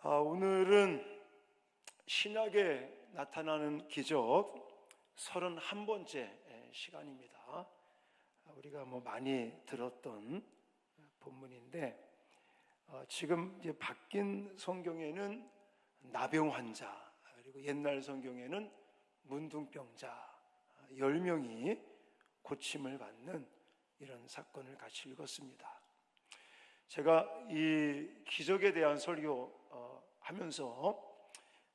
오늘은 신약에 나타나는 기적 31번째 시간입니다. 우리가 많이 들었던 본문인데 지금 이제 바뀐 성경에는 나병 환자, 그리고 옛날 성경에는 문둥병자 10명이 고침을 받는 이런 사건을 같이 읽었습니다. 제가 이 기적에 대한 설교 하면서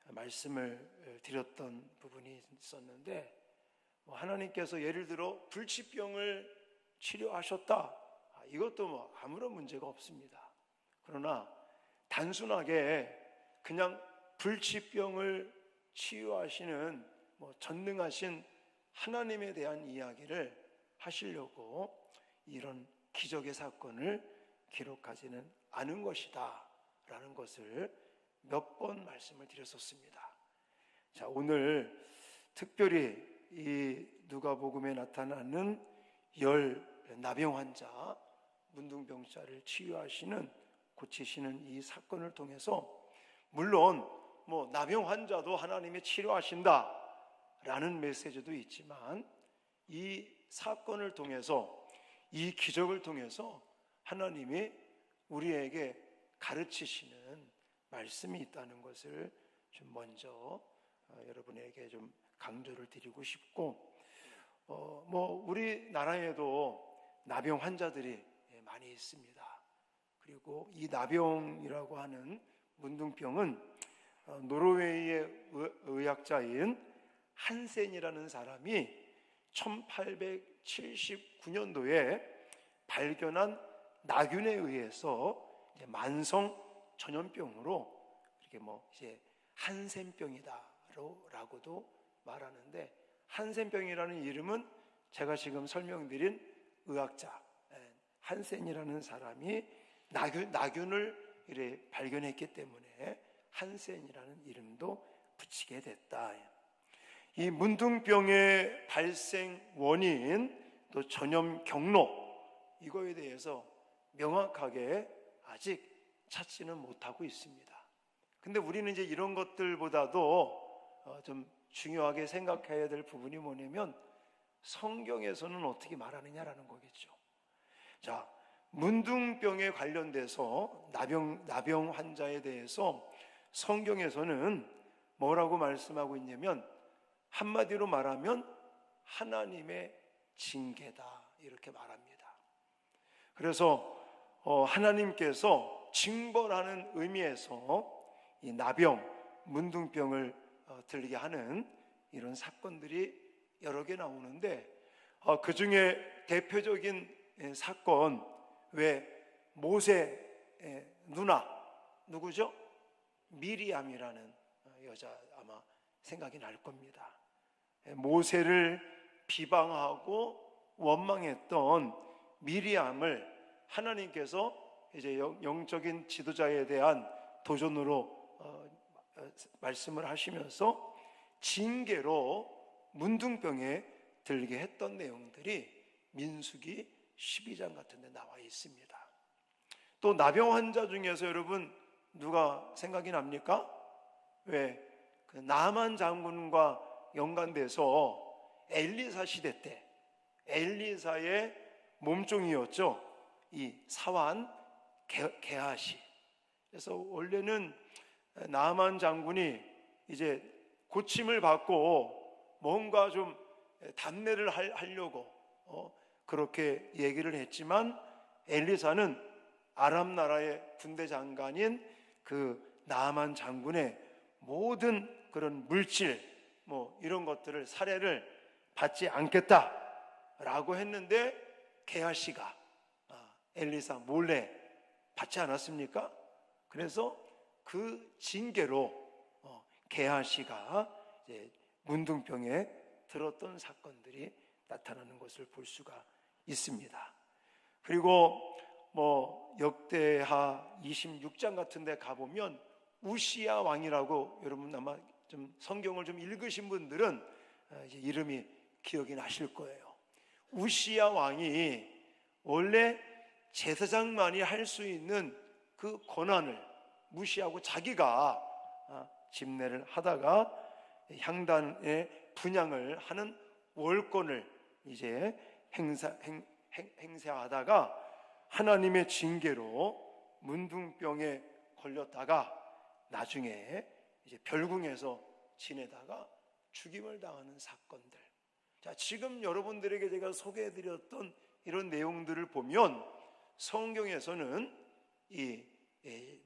말씀을 드렸던 부분이 있었는데, 하나님께서 예를 들어 불치병을 치료하셨다, 이것도 아무런 문제가 없습니다. 그러나 단순하게 그냥 불치병을 치유하시는 전능하신 하나님에 대한 이야기를 하시려고 이런 기적의 사건을 기록하지는 않은 것이다 라는 것을 몇 번 말씀을 드렸었습니다. 자, 오늘 특별히 이 누가복음에 나타나는 나병 환자, 문둥병자를 치유하시는, 고치시는 이 사건을 통해서, 물론 나병 환자도 하나님이 치료하신다 라는 메시지도 있지만, 이 사건을 통해서, 이 기적을 통해서 하나님이 우리에게 가르치시는 말씀이 있다는 것을 좀 먼저 여러분에게 좀 강조를 드리고 싶고, 우리나라에도 나병 환자들이 많이 있습니다. 그리고 이 나병이라고 하는 문둥병은 노르웨이의 의학자인 한센이라는 사람이 1879년도에 발견한 나균에 의해서 만성 전염병으로 이렇게 이제 한센병이다라고도 말하는데, 한센병이라는 이름은 제가 지금 설명드린 의학자 한센이라는 사람이 나균을 이렇게 발견했기 때문에 한센이라는 이름도 붙이게 됐다. 이 문둥병의 발생 원인, 또 전염 경로, 이거에 대해서 명확하게 아직 찾지는 못하고 있습니다. 근데 우리는 이제 이런 것들보다도 좀 중요하게 생각해야 될 부분이 뭐냐면, 성경에서는 어떻게 말하느냐라는 거겠죠. 자, 문둥병에 관련돼서 나병 환자에 대해서 성경에서는 뭐라고 말씀하고 있냐면, 한마디로 말하면 하나님의 징계다, 이렇게 말합니다. 그래서 하나님께서 징벌하는 의미에서 이 나병, 문둥병을 들리게 하는 이런 사건들이 여러 개 나오는데, 그 중에 대표적인 사건, 왜 모세 누나 누구죠? 미리암이라는 여자, 아마 생각이 날 겁니다. 모세를 비방하고 원망했던 미리암을 하나님께서 이제 영적인 지도자에 대한 도전으로 말씀을 하시면서 징계로 문둥병에 들게 했던 내용들이 민수기 12장 같은 데 나와 있습니다. 또 나병 환자 중에서 여러분 누가 생각이 납니까? 왜 그 나만 장군과 연관돼서 엘리사 시대 때 엘리사의 몸종이었죠. 이 사환 게하시. 그래서 원래는 나만 장군이 이제 고침을 받고 뭔가 좀 답례를 하려고 그렇게 얘기를 했지만, 엘리사는 아람 나라의 군대 장관인 그 나만 장군의 모든 그런 물질 이런 것들을 살해를 받지 않겠다라고 했는데, 게하시가 엘리사 몰래 받지 않았습니까? 그래서 그 징계로 게하시가 이제 문둥병에 들었던 사건들이 나타나는 것을 볼 수가 있습니다. 그리고 역대하 26장 같은 데 가보면 우시야 왕이라고, 여러분 아마 좀 성경을 좀 읽으신 분들은 이제 이름이 기억이 나실 거예요. 우시야 왕이 원래 제사장만이 할 수 있는 그 권한을, 무시하고 자기가 집례를 하다가 향단의 분향을 하는 월권을 이제 행사하다가 하나님의 징계로 문둥병에 걸렸다가 나중에 이제 별궁에서 지내다가 죽임을 당하는 사건들. 자, 지금 여러분들에게 제가 소개해드렸던 이런 내용들을 보면 성경에서는 이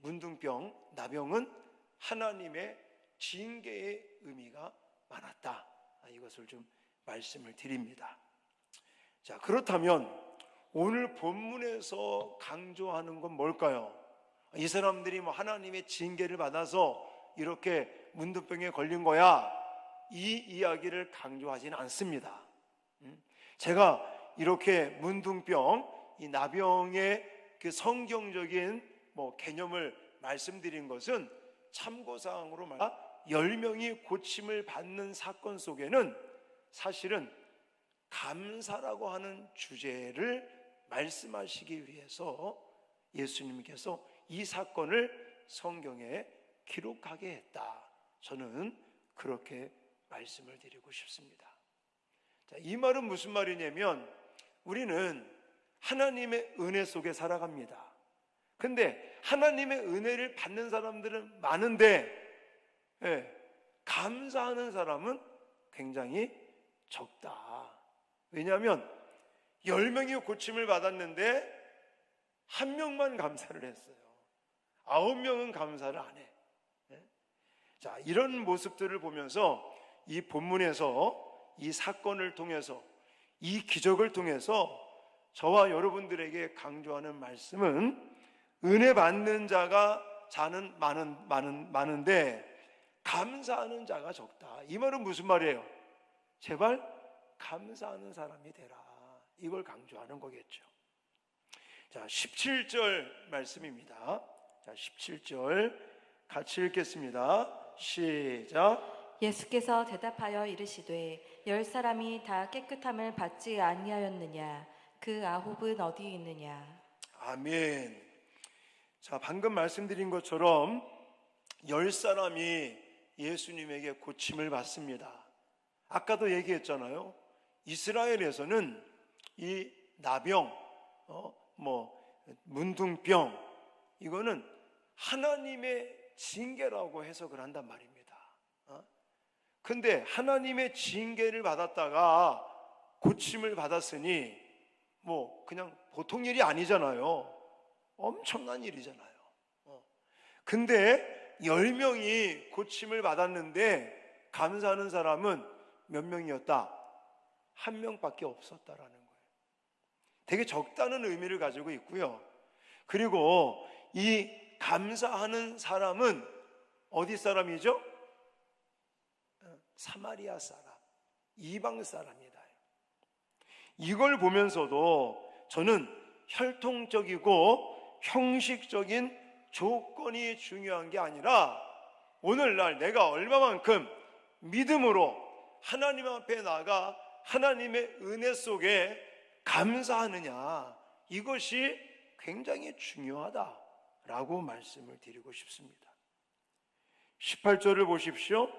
문둥병, 나병은 하나님의 징계의 의미가 많았다. 이것을 좀 말씀을 드립니다. 자, 그렇다면 오늘 본문에서 강조하는 건 뭘까요? 이 사람들이 뭐 하나님의 징계를 받아서 이렇게 문둥병에 걸린 거야, 이 이야기를 강조하지는 않습니다. 제가 이렇게 문둥병, 이 나병의 그 성경적인 개념을 말씀드린 것은 참고사항으로 10명이 고침을 받는 사건 속에는 사실은 감사라고 하는 주제를 말씀하시기 위해서 예수님께서 이 사건을 성경에 기록하게 했다. 저는 그렇게 말씀을 드리고 싶습니다. 자, 이 말은 무슨 말이냐면 우리는 하나님의 은혜 속에 살아갑니다. 근데 하나님의 은혜를 받는 사람들은 많은데 감사하는 사람은 굉장히 적다. 왜냐하면 10명이 고침을 받았는데 1명만 감사를 했어요. 9명은 감사를 안 해. 자, 이런 모습들을 보면서 이 본문에서 이 사건을 통해서 이 기적을 통해서 저와 여러분들에게 강조하는 말씀은 은혜 받는 자가 많은데 감사하는 자가 적다. 이 말은 무슨 말이에요? 제발 감사하는 사람이 되라. 이걸 강조하는 거겠죠. 자, 17절 말씀입니다. 자, 17절 같이 읽겠습니다. 시작. 예수께서 대답하여 이르시되 10사람이 다 깨끗함을 받지 아니하였느냐? 그 아홉은 어디 있느냐? 아멘. 자, 방금 말씀드린 것처럼 10사람이 예수님에게 고침을 받습니다. 아까도 얘기했잖아요. 이스라엘에서는 이 나병, 문둥병, 이거는 하나님의 징계라고 해석을 한단 말입니다. 근데 하나님의 징계를 받았다가 고침을 받았으니 그냥 보통 일이 아니잖아요. 엄청난 일이잖아요. 근데 10명이 고침을 받았는데 감사하는 사람은 몇 명이었다? 1명밖에 없었다라는 거예요. 되게 적다는 의미를 가지고 있고요. 그리고 이 감사하는 사람은 어디 사람이죠? 사마리아 사람, 이방 사람이다. 이걸 보면서도 저는 혈통적이고 형식적인 조건이 중요한 게 아니라 오늘날 내가 얼마만큼 믿음으로 하나님 앞에 나가 하나님의 은혜 속에 감사하느냐, 이것이 굉장히 중요하다라고 말씀을 드리고 싶습니다. 18절을 보십시오.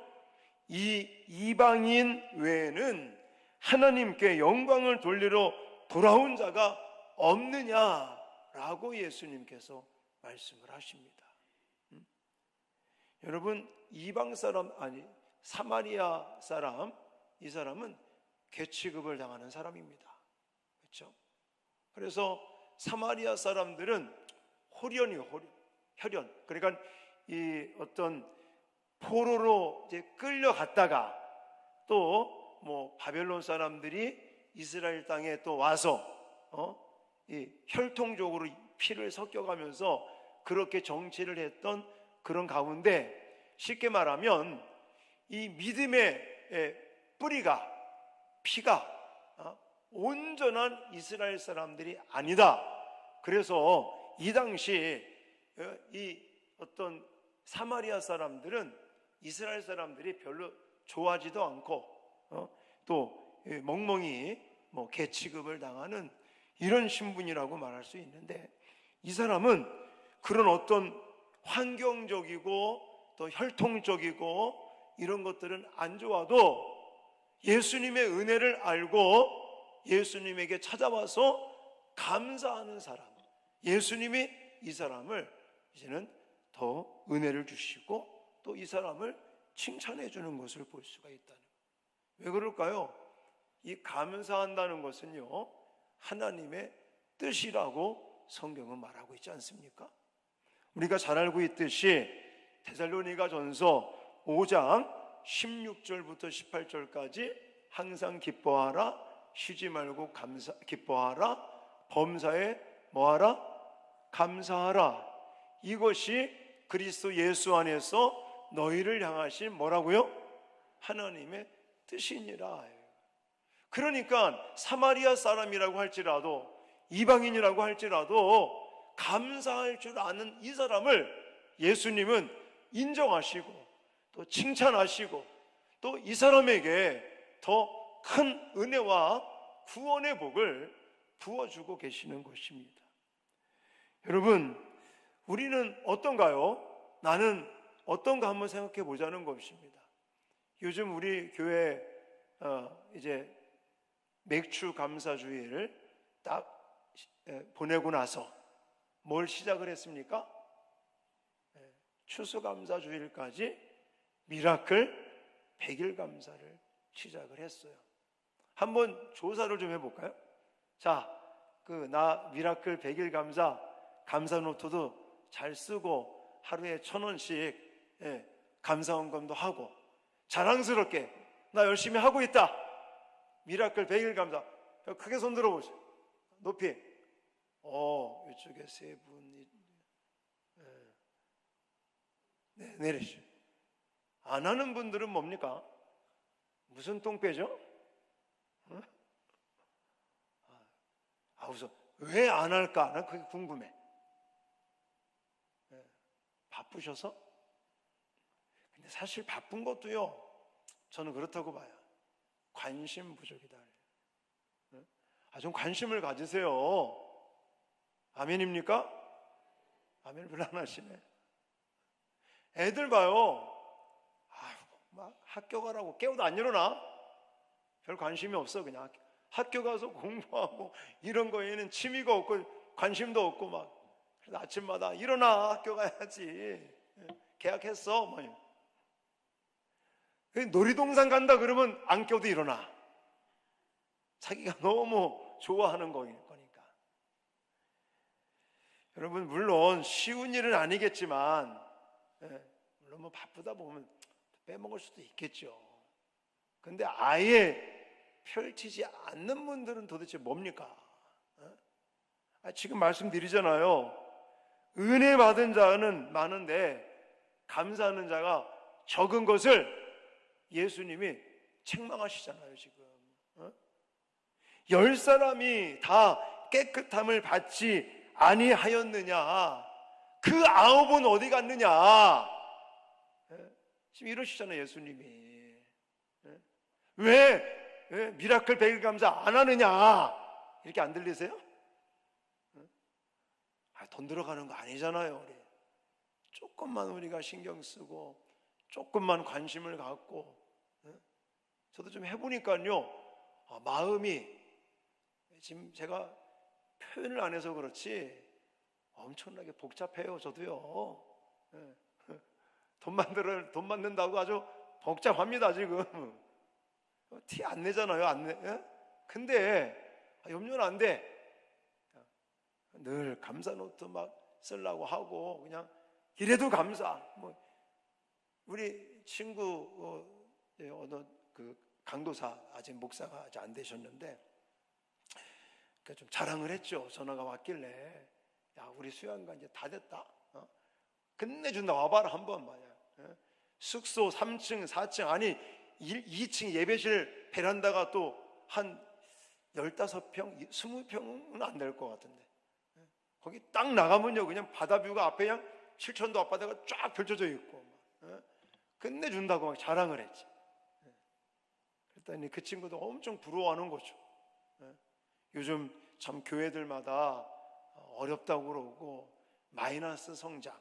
이 이방인 외에는 하나님께 영광을 돌리러 돌아온 자가 없느냐라고 예수님께서 말씀을 하십니다. 여러분, 이방 사람, 사마리아 사람, 이 사람은 괴취급을 당하는 사람입니다. 그렇죠? 그래서 사마리아 사람들은 혈연, 그러니까 이 어떤 포로로 이제 끌려갔다가 또 바벨론 사람들이 이스라엘 땅에 또 와서 이 혈통적으로 피를 섞여가면서 그렇게 정치를 했던 그런 가운데, 쉽게 말하면 이 믿음의 뿌리가, 피가 온전한 이스라엘 사람들이 아니다. 그래서 이 당시 이 어떤 사마리아 사람들은 이스라엘 사람들이 별로 좋아하지도 않고 또 멍멍이 계취급을 당하는 이런 신분이라고 말할 수 있는데, 이 사람은 그런 어떤 환경적이고 또 혈통적이고 이런 것들은 안 좋아도 예수님의 은혜를 알고 예수님에게 찾아와서 감사하는 사람, 예수님이 이 사람을 이제는 더 은혜를 주시고 또 이 사람을 칭찬해 주는 것을 볼 수가 있다는 거예요. 왜 그럴까요? 이 감사한다는 것은요, 하나님의 뜻이라고 성경은 말하고 있지 않습니까? 우리가 잘 알고 있듯이 데살로니가전서 5장 16절부터 18절까지 항상 기뻐하라, 쉬지 말고 기뻐하라, 범사에 뭐하라? 감사하라. 이것이 그리스도 예수 안에서 너희를 향하신 뭐라고요? 하나님의 뜻이니라. 그러니까 사마리아 사람이라고 할지라도 이방인이라고 할지라도 감사할 줄 아는 이 사람을 예수님은 인정하시고 또 칭찬하시고 또 이 사람에게 더 큰 은혜와 구원의 복을 부어주고 계시는 것입니다. 여러분, 우리는 어떤가요? 나는 어떤가 한번 생각해 보자는 것입니다. 요즘 우리 교회 이제 맥주 감사주의를 딱 보내고 나서 뭘 시작을 했습니까? 추수감사주일까지 미라클 100일 감사를 시작을 했어요. 한번 조사를 좀 해볼까요? 자, 나 미라클 100일 감사 노트도 잘 쓰고 하루에 1,000원씩 감사원금도 하고 자랑스럽게 나 열심히 하고 있다. 미라클 100일 감사. 크게 손 들어보세요. 높이. 이쪽에 세 분이. 네, 내리시죠. 안 하는 분들은 뭡니까? 무슨 똥배죠? 우선 왜 안 할까? 난 그게 궁금해. 바쁘셔서? 근데 사실 바쁜 것도요, 저는 그렇다고 봐요. 관심 부족이다. 좀 관심을 가지세요. 아멘입니까? 아멘 별로 안 하시네. 애들 봐요. 막 학교 가라고 깨워도 안 일어나. 별 관심이 없어. 그냥 학교 가서 공부하고 이런 거에는 취미가 없고 관심도 없고 막. 그래서 아침마다 일어나, 학교 가야지. 계약했어. 뭐. 놀이동산 간다 그러면 안 깨워도 일어나. 자기가 너무 좋아하는 거니까. 여러분, 물론 쉬운 일은 아니겠지만, 물론 뭐 바쁘다 보면 빼먹을 수도 있겠죠. 근데 아예 펼치지 않는 분들은 도대체 뭡니까? 지금 말씀드리잖아요. 은혜 받은 자는 많은데 감사하는 자가 적은 것을 예수님이 책망하시잖아요. 지금 10사람이 다 깨끗함을 받지 아니하였느냐? 그 9은 어디 갔느냐? 지금 이러시잖아요. 예수님이. 왜 미라클 100일 감사 안 하느냐? 이렇게 안 들리세요? 돈 들어가는 거 아니잖아요. 우리 조금만 우리가 신경 쓰고 조금만 관심을 갖고. 저도 좀 해보니까요, 마음이 지금 제가 표현을 안 해서 그렇지 엄청나게 복잡해요. 저도요. 돈 만든다고 아주 복잡합니다. 지금 티 안 내잖아요. 안 내. 근데 염려는 안 돼. 늘 감사 노트 막 쓰려고 하고 그냥 이래도 감사. 뭐 우리 친구 어느 그 강도사, 아직 목사가 아직 안 되셨는데 좀 자랑을 했죠. 전화가 왔길래, 야, 우리 수양관 이제 다 됐다. 끝내준다. 와봐라 한번 말이야. 숙소 3층 4층 아니 2층 예배실 베란다가 또 한 15평 20평은 안 될 것 같은데, 거기 딱 나가면요 그냥 바다뷰가 앞에 그냥 칠천도 앞바다가 쫙 펼쳐져 있고 끝내준다고 막 자랑을 했지. 그랬더니 그 친구도 엄청 부러워하는 거죠. 요즘 참 교회들마다 어렵다고 그러고 마이너스 성장,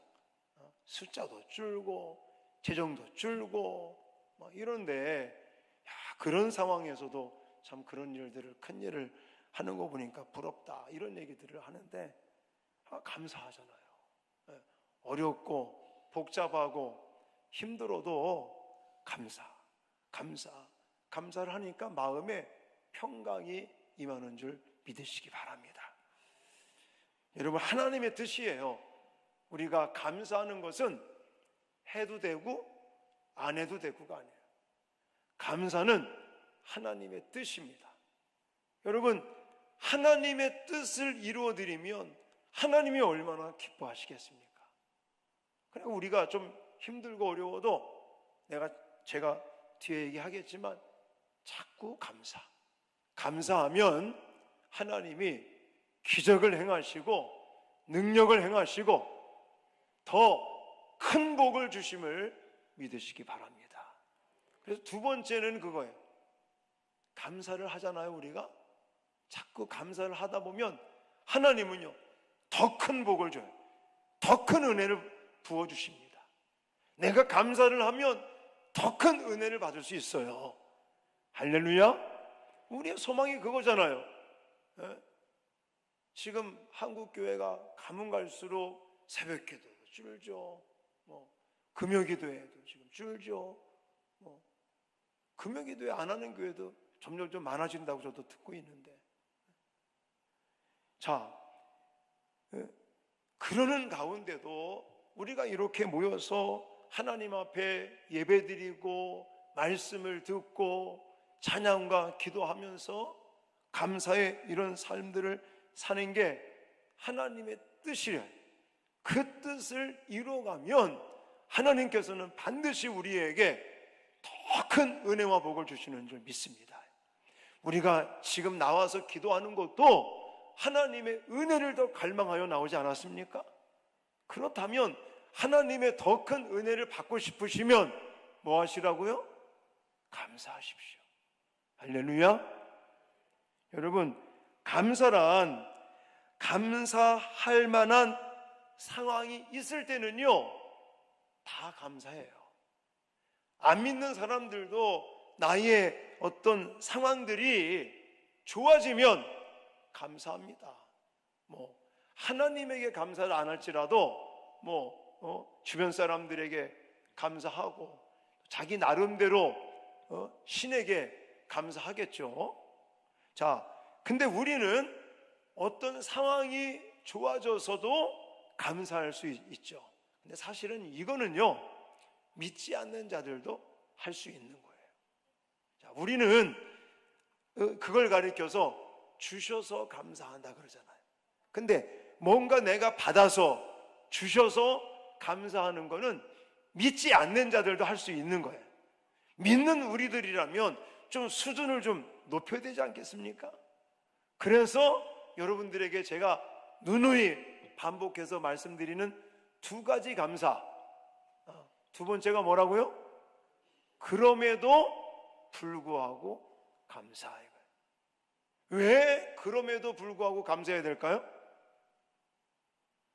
숫자도 줄고 재정도 줄고 막 이런데, 그런 상황에서도 참 그런 일들을, 큰 일을 하는 거 보니까 부럽다, 이런 얘기들을 하는데, 감사하잖아요. 어렵고 복잡하고 힘들어도 감사를 하니까 마음에 평강이 임하는 줄 믿으시기 바랍니다. 여러분, 하나님의 뜻이에요. 우리가 감사하는 것은 해도 되고 안 해도 되고가 아니에요. 감사는 하나님의 뜻입니다. 여러분, 하나님의 뜻을 이루어드리면 하나님이 얼마나 기뻐하시겠습니까? 그리고 우리가 좀 힘들고 어려워도 제가 뒤에 얘기하겠지만 자꾸 감사하면 하나님이 기적을 행하시고 능력을 행하시고 더 큰 복을 주심을 믿으시기 바랍니다. 그래서 두 번째는 그거예요. 감사를 하잖아요. 우리가 자꾸 감사를 하다 보면 하나님은요, 더 큰 복을 줘요. 더 큰 은혜를 부어주십니다. 내가 감사를 하면 더 큰 은혜를 받을 수 있어요. 할렐루야. 우리의 소망이 그거잖아요. 지금 한국교회가 가면 갈수록 새벽기도도 줄죠. 금요기도회도 지금 줄죠. 금요기도회 안 하는 교회도 점점 좀 많아진다고 저도 듣고 있는데, 자, 그러는 가운데도 우리가 이렇게 모여서 하나님 앞에 예배드리고 말씀을 듣고 찬양과 기도하면서 감사의 이런 삶들을 사는 게 하나님의 뜻이래요. 그 뜻을 이루어가면 하나님께서는 반드시 우리에게 더 큰 은혜와 복을 주시는 줄 믿습니다. 우리가 지금 나와서 기도하는 것도 하나님의 은혜를 더 갈망하여 나오지 않았습니까? 그렇다면 하나님의 더 큰 은혜를 받고 싶으시면 뭐 하시라고요? 감사하십시오. 할렐루야. 여러분, 감사란 감사할 만한 상황이 있을 때는요, 다 감사해요. 안 믿는 사람들도 나의 어떤 상황들이 좋아지면 감사합니다. 하나님에게 감사를 안 할지라도 주변 사람들에게 감사하고 자기 나름대로 신에게 감사하겠죠. 자, 근데 우리는 어떤 상황이 좋아져서도 감사할 수 있죠. 근데 사실은 이거는요, 믿지 않는 자들도 할 수 있는 거예요. 자, 우리는 그걸 가리켜서 주셔서 감사한다 그러잖아요. 근데 뭔가 내가 받아서 주셔서 감사하는 거는 믿지 않는 자들도 할 수 있는 거예요. 믿는 우리들이라면 좀 수준을 좀 높여야 되지 않겠습니까? 그래서 여러분들에게 제가 누누이 반복해서 말씀드리는 두 가지 감사. 두 번째가 뭐라고요? 그럼에도 불구하고 감사해요. 왜 그럼에도 불구하고 감사해야 될까요?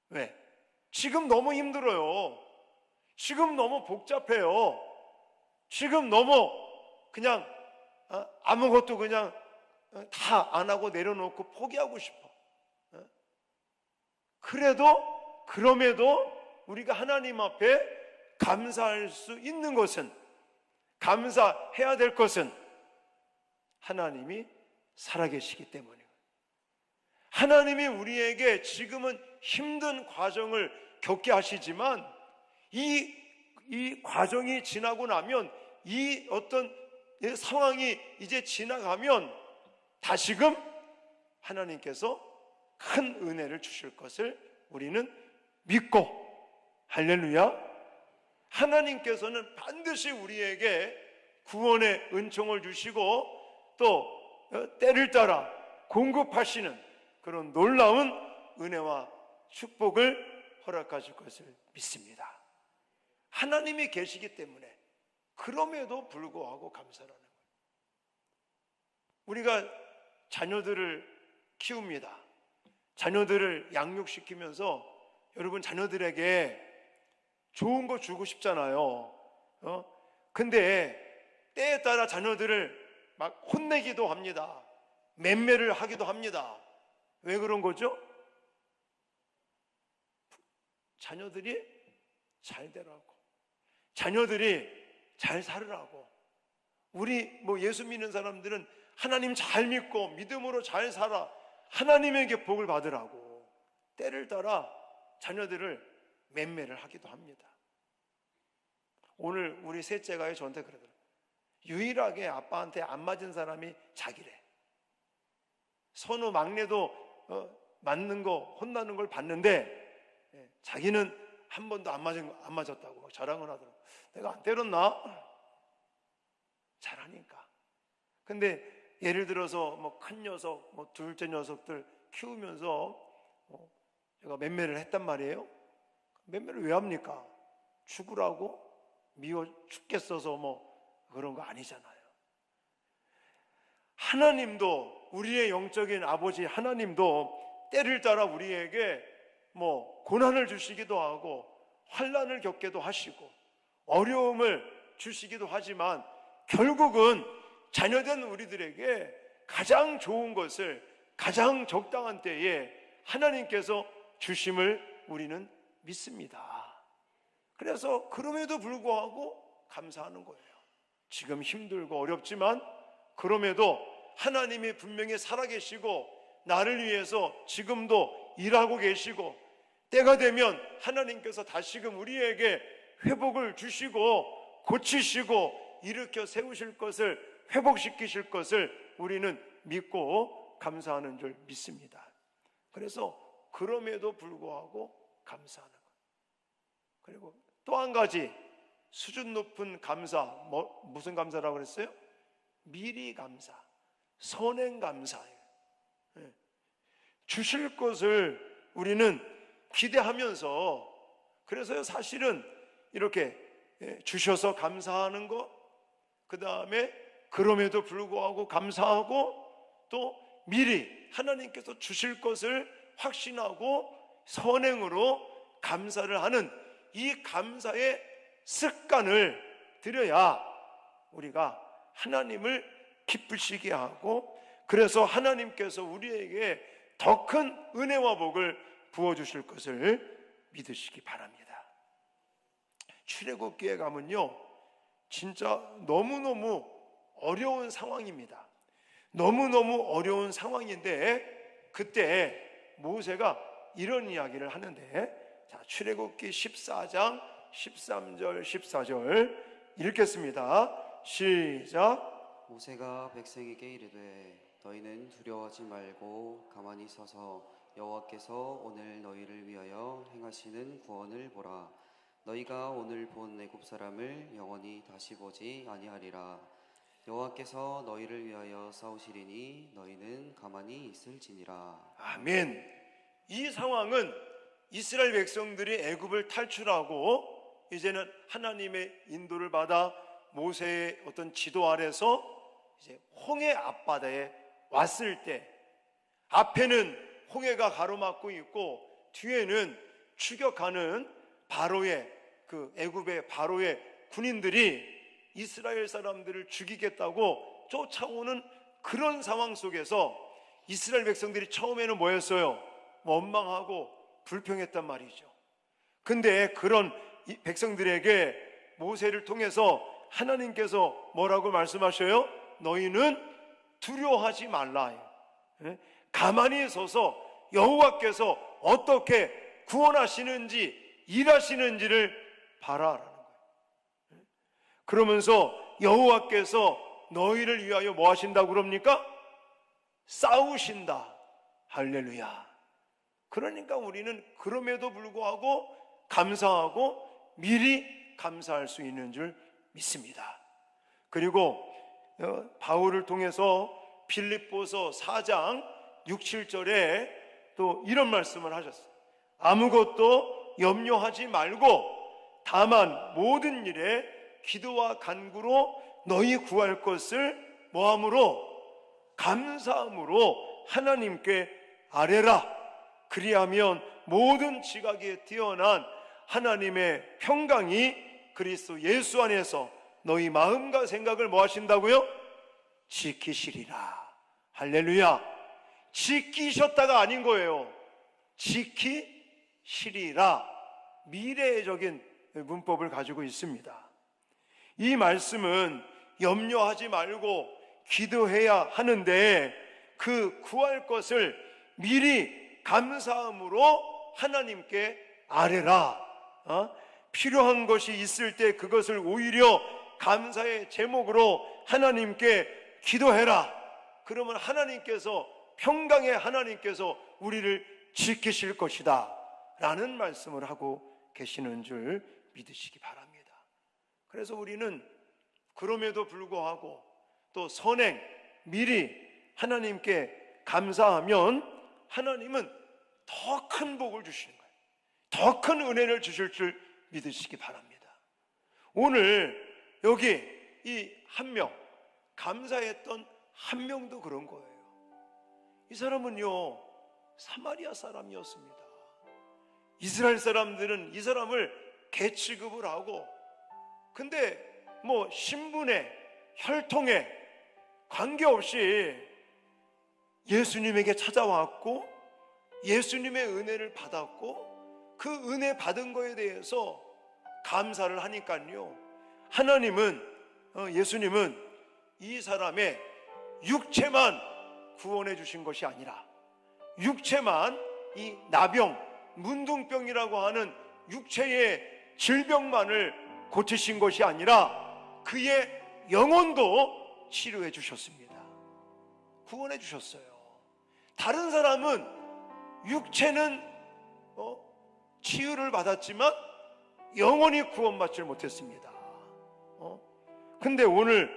왜? 지금 너무 힘들어요. 지금 너무 복잡해요. 지금 너무 그냥 아무것도 그냥 다 안 하고 내려놓고 포기하고 싶어. 그럼에도 우리가 하나님 앞에 감사할 수 있는 것은, 감사해야 될 것은 하나님이 살아계시기 때문이에요. 하나님이 우리에게 지금은 힘든 과정을 겪게 하시지만 이 과정이 지나고 나면, 이 어떤 상황이 이제 지나가면 다시금 하나님께서 큰 은혜를 주실 것을 우리는 믿고, 할렐루야, 하나님께서는 반드시 우리에게 구원의 은총을 주시고 또 때를 따라 공급하시는 그런 놀라운 은혜와 축복을 허락하실 것을 믿습니다. 하나님이 계시기 때문에 그럼에도 불구하고 감사하는 거예요. 우리가 자녀들을 키웁니다. 자녀들을 양육시키면서 여러분, 자녀들에게 좋은 거 주고 싶잖아요. 근데 때에 따라 자녀들을 막 혼내기도 합니다. 맴매를 하기도 합니다. 왜 그런 거죠? 자녀들이 잘 되라고, 자녀들이 잘 살으라고. 우리 예수 믿는 사람들은 하나님 잘 믿고 믿음으로 잘 살아, 하나님에게 복을 받으라고 때를 따라 자녀들을 맴매를 하기도 합니다. 오늘 우리 셋째가 저한테 그러더라고요. 유일하게 아빠한테 안 맞은 사람이 자기래. 선우 막내도 맞는 거, 혼나는 걸 봤는데 자기는 한 번도 안 맞았다고 자랑을 하더라고요. 내가 안 때렸나? 잘하니까. 근데 예를 들어서 큰 녀석, 둘째 녀석들 키우면서 제가 맴매를 했단 말이에요. 맴매를 왜 합니까? 죽으라고? 미워 죽겠어서 그런 거 아니잖아요. 하나님도, 우리의 영적인 아버지 하나님도 때를 따라 우리에게 고난을 주시기도 하고 환난을 겪게도 하시고 어려움을 주시기도 하지만 결국은 자녀된 우리들에게 가장 좋은 것을 가장 적당한 때에 하나님께서 주심을 우리는 믿습니다. 그래서 그럼에도 불구하고 감사하는 거예요. 지금 힘들고 어렵지만 그럼에도 하나님이 분명히 살아계시고 나를 위해서 지금도 일하고 계시고 때가 되면 하나님께서 다시금 우리에게 회복을 주시고 고치시고 일으켜 세우실 것을, 회복시키실 것을 우리는 믿고 감사하는 줄 믿습니다. 그래서 그럼에도 불구하고 감사하는 것. 그리고 또 한 가지 수준 높은 감사, 무슨 감사라고 그랬어요? 미리 감사, 선행 감사예요. 주실 것을 우리는 기대하면서, 그래서요 사실은 이렇게 주셔서 감사하는 것, 그 다음에 그럼에도 불구하고 감사하고, 또 미리 하나님께서 주실 것을 확신하고 선행으로 감사를 하는 이 감사의 습관을 들여야 우리가 하나님을 기쁘시게 하고, 그래서 하나님께서 우리에게 더 큰 은혜와 복을 부어주실 것을 믿으시기 바랍니다. 출애굽기에 가면요 진짜 너무너무 어려운 상황입니다. 너무너무 어려운 상황인데 그때 모세가 이런 이야기를 하는데, 자, 출애굽기 14장 13절 14절 읽겠습니다. 시작. 모세가 백성에게 이르되 너희는 두려워하지 말고 가만히 서서 여호와께서 오늘 너희를 위하여 행하시는 구원을 보라. 너희가 오늘 본 애굽 사람을 영원히 다시 보지 아니하리라. 여호와께서 너희를 위하여 싸우시리니 너희는 가만히 있을지니라. 아멘. 이 상황은 이스라엘 백성들이 애굽을 탈출하고 이제는 하나님의 인도를 받아 모세의 어떤 지도 아래서 이제 홍해 앞바다에 왔을 때, 앞에는 홍해가 가로막고 있고 뒤에는 추격하는 바로의 애굽의 바로의 군인들이 이스라엘 사람들을 죽이겠다고 쫓아오는 그런 상황 속에서 이스라엘 백성들이 처음에는 뭐였어요? 원망하고 불평했단 말이죠. 근데 그런 백성들에게 모세를 통해서 하나님께서 뭐라고 말씀하셔요? 너희는 두려워하지 말라. 가만히 서서 여호와께서 어떻게 구원하시는지 일하시는지를 바라라는 거예요. 그러면서 여호와께서 너희를 위하여 뭐 하신다고 그럽니까? 싸우신다. 할렐루야. 그러니까 우리는 그럼에도 불구하고 감사하고 미리 감사할 수 있는 줄 믿습니다. 그리고 바울을 통해서 빌립보서 4장 6, 7절에 또 이런 말씀을 하셨어요. 아무것도 염려하지 말고 다만 모든 일에 기도와 간구로 너희 구할 것을 뭐함으로? 감사함으로 하나님께 아뢰라. 그리하면 모든 지각에 뛰어난 하나님의 평강이 그리스도 예수 안에서 너희 마음과 생각을 뭐 하신다고요? 지키시리라. 할렐루야. 지키셨다가 아닌 거예요. 지키시리라. 미래적인 문법을 가지고 있습니다. 이 말씀은 염려하지 말고 기도해야 하는데 그 구할 것을 미리 감사함으로 하나님께 아뢰라. 필요한 것이 있을 때 그것을 오히려 감사의 제목으로 하나님께 기도해라. 그러면 하나님께서, 평강의 하나님께서 우리를 지키실 것이다 라는 말씀을 하고 계시는 줄 믿으시기 바랍니다. 그래서 우리는 그럼에도 불구하고 또 선행 미리 하나님께 감사하면 하나님은 더 큰 복을 주시는 거예요. 더 큰 은혜를 주실 줄 믿으시기 바랍니다. 오늘 여기 이 한 명, 감사했던 한 명도 그런 거예요. 이 사람은요, 사마리아 사람이었습니다. 이스라엘 사람들은 이 사람을 개 취급을 하고, 근데 뭐 신분에 혈통에 관계없이 예수님에게 찾아왔고 예수님의 은혜를 받았고 그 은혜 받은 거에 대해서 감사를 하니까요, 하나님은 예수님은 이 사람의 육체만 구원해 주신 것이 아니라, 육체만, 이 나병, 문둥병이라고 하는 육체의 질병만을 고치신 것이 아니라 그의 영혼도 치료해 주셨습니다. 구원해 주셨어요. 다른 사람은 육체는 치유를 받았지만 영원히 구원받지 못했습니다. 근데 오늘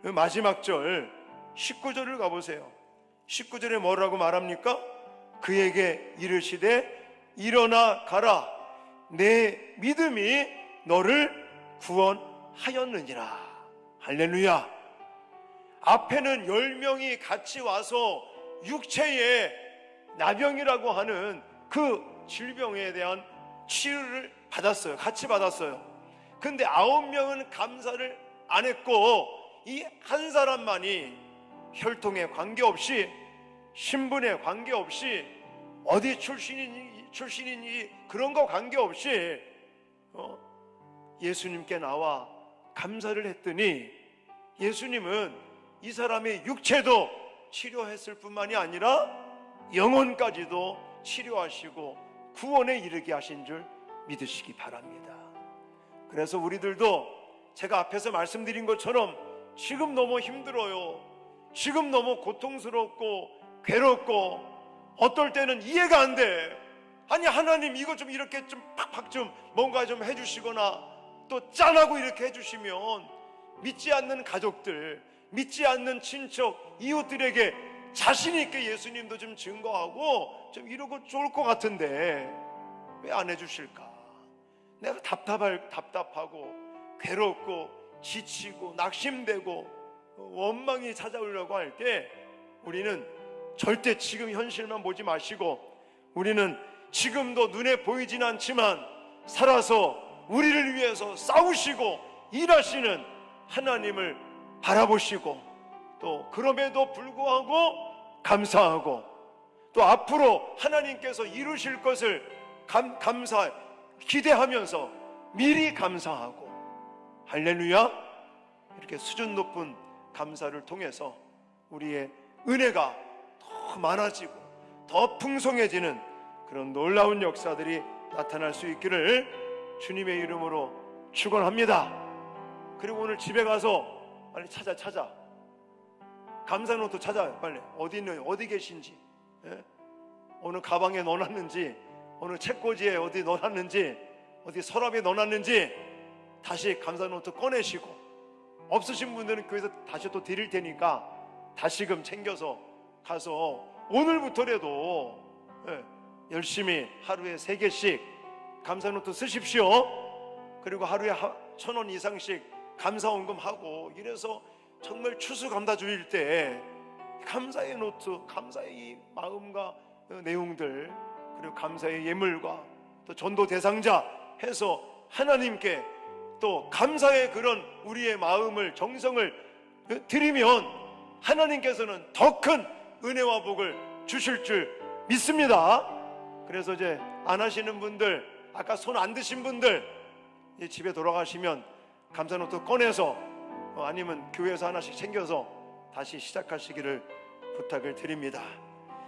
마지막 절 19절을 가보세요. 19절에 뭐라고 말합니까? 그에게 이르시되 일어나 가라, 내 믿음이 너를 구원하였느니라. 할렐루야. 앞에는 10명이 같이 와서 육체의 나병이라고 하는 그 질병에 대한 치유를 받았어요. 같이 받았어요. 근데 9명은 감사를 안 했고 이 한 사람만이 혈통에 관계없이, 신분에 관계없이, 어디 출신인지 그런 거 관계없이 예수님께 나와 감사를 했더니 예수님은 이 사람의 육체도 치료했을 뿐만이 아니라 영혼까지도 치료하시고 구원에 이르게 하신 줄 믿으시기 바랍니다. 그래서 우리들도 제가 앞에서 말씀드린 것처럼 지금 너무 힘들어요, 지금 너무 고통스럽고 괴롭고 어떨 때는 이해가 안 돼. 아니 하나님 이거 좀 이렇게 좀 팍팍 좀 뭔가 좀 해주시거나 또 짠하고 이렇게 해주시면 믿지 않는 가족들, 믿지 않는 친척, 이웃들에게 자신 있게 예수님도 좀 증거하고 좀 이러고 좋을 것 같은데 왜 안 해주실까? 내가 답답하고 괴롭고 지치고 낙심되고 원망이 찾아오려고 할 때 우리는 절대 지금 현실만 보지 마시고, 우리는 지금도 눈에 보이진 않지만 살아서 우리를 위해서 싸우시고 일하시는 하나님을 바라보시고, 또 그럼에도 불구하고 감사하고, 또 앞으로 하나님께서 이루실 것을 기대하면서 미리 감사하고, 할렐루야. 이렇게 수준 높은 감사를 통해서 우리의 은혜가 더 많아지고 더 풍성해지는 그런 놀라운 역사들이 나타날 수 있기를 주님의 이름으로 축원합니다. 그리고 오늘 집에 가서 빨리 찾아 감사 노트 찾아요. 빨리 어디 있는, 어디 계신지, 어느 가방에 넣어놨는지, 어느 책꽂이에 어디 넣어놨는지, 어디 서랍에 넣어놨는지 다시 감사 노트 꺼내시고, 없으신 분들은 교회에서 다시 또 드릴 테니까 다시금 챙겨서 가서 오늘부터라도 열심히 하루에 3개씩 감사 노트 쓰십시오. 그리고 하루에 1,000원 이상씩 감사원금하고, 이래서 정말 추수감사주일 때 감사의 노트, 감사의 이 마음과 내용들, 그리고 감사의 예물과 또 전도 대상자 해서 하나님께 또 감사의 그런 우리의 마음을, 정성을 드리면 하나님께서는 더 큰 은혜와 복을 주실 줄 믿습니다. 그래서 이제 안 하시는 분들, 아까 손 안 드신 분들, 이제 집에 돌아가시면 감사노트 꺼내서 아니면 교회에서 하나씩 챙겨서 다시 시작하시기를 부탁을 드립니다.